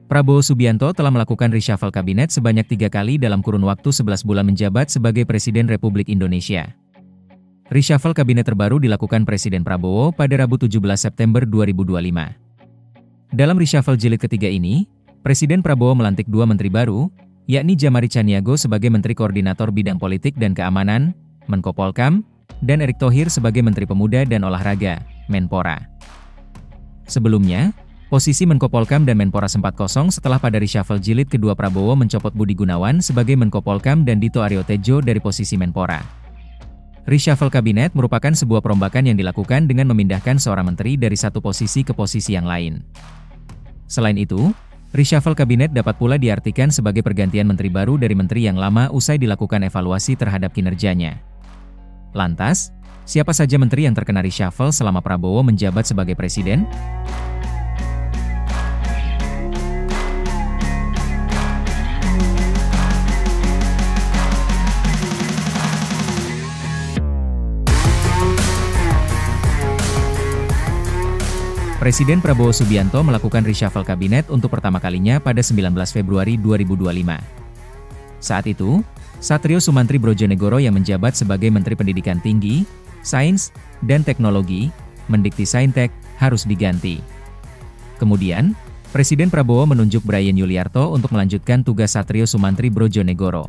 Prabowo Subianto telah melakukan reshuffle kabinet sebanyak 3 kali dalam kurun waktu 11 bulan menjabat sebagai Presiden Republik Indonesia. Reshuffle kabinet terbaru dilakukan Presiden Prabowo pada Rabu 17 September 2025. Dalam reshuffle jilid ketiga ini, Presiden Prabowo melantik 2 menteri baru, yakni Djamari Tjaniago sebagai Menteri Koordinator Bidang Politik dan Keamanan, Menko Polkam, dan Erick Thohir sebagai Menteri Pemuda dan Olahraga, Menpora. Sebelumnya, posisi Menko Polkam dan Menpora sempat kosong setelah pada reshuffle jilid kedua Prabowo mencopot Budi Gunawan sebagai Menko Polkam dan Dito Aryo Tejo dari posisi Menpora. Reshuffle kabinet merupakan sebuah perombakan yang dilakukan dengan memindahkan seorang menteri dari satu posisi ke posisi yang lain. Selain itu, reshuffle kabinet dapat pula diartikan sebagai pergantian menteri baru dari menteri yang lama usai dilakukan evaluasi terhadap kinerjanya. Lantas, siapa saja menteri yang terkena reshuffle selama Prabowo menjabat sebagai presiden? Presiden Prabowo Subianto melakukan reshuffle kabinet untuk pertama kalinya pada 19 Februari 2025. Saat itu, Satrio Sumantri Brodjonegoro yang menjabat sebagai Menteri Pendidikan Tinggi, Sains, dan Teknologi, Mendikti-Saintek, harus diganti. Kemudian, Presiden Prabowo menunjuk Bryan Yuliarto untuk melanjutkan tugas Satrio Sumantri Brodjonegoro.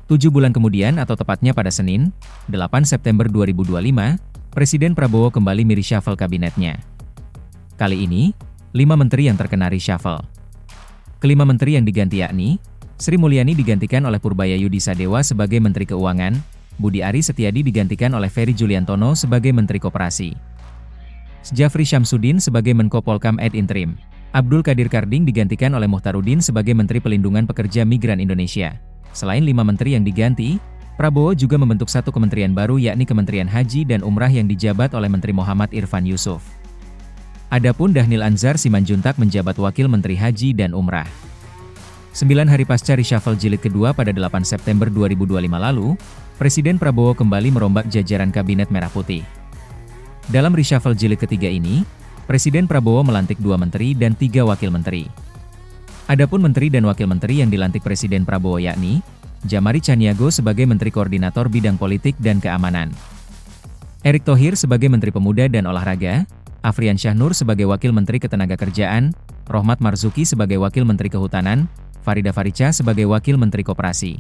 7 bulan kemudian atau tepatnya pada Senin, 8 September 2025, Presiden Prabowo kembali mereshuffle kabinetnya. Kali ini, 5 menteri yang terkena reshuffle. Kelima menteri yang diganti yakni, Sri Mulyani digantikan oleh Purbaya Yudi Sadewa sebagai Menteri Keuangan, Budi Ari Setiadi digantikan oleh Ferry Juliantono sebagai Menteri Koperasi. Djafri Syamsuddin sebagai Menko Polkam ad interim. Abdul Qadir Karding digantikan oleh Muhtarudin sebagai Menteri Pelindungan Pekerja Migran Indonesia. Selain 5 menteri yang diganti, Prabowo juga membentuk satu kementerian baru yakni Kementerian Haji dan Umrah yang dijabat oleh Menteri Muhammad Irfan Yusuf. Adapun Dhanil Anzar Simanjuntak menjabat Wakil Menteri Haji dan Umrah. 9 hari pasca reshuffle jilid kedua pada 8 September 2025 lalu, Presiden Prabowo kembali merombak jajaran Kabinet Merah Putih. Dalam reshuffle jilid ketiga ini, Presiden Prabowo melantik 2 menteri dan 3 wakil menteri. Adapun menteri dan wakil menteri yang dilantik Presiden Prabowo yakni, Djamari Tjaniago sebagai Menteri Koordinator Bidang Politik dan Keamanan, Erick Thohir sebagai Menteri Pemuda dan Olahraga, Afrian Syahnur sebagai Wakil Menteri Ketenagakerjaan, Rohmat Marzuki sebagai Wakil Menteri Kehutanan, Farida Faricha sebagai Wakil Menteri Koperasi.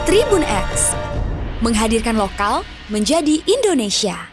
Tribun X menghadirkan lokal menjadi Indonesia.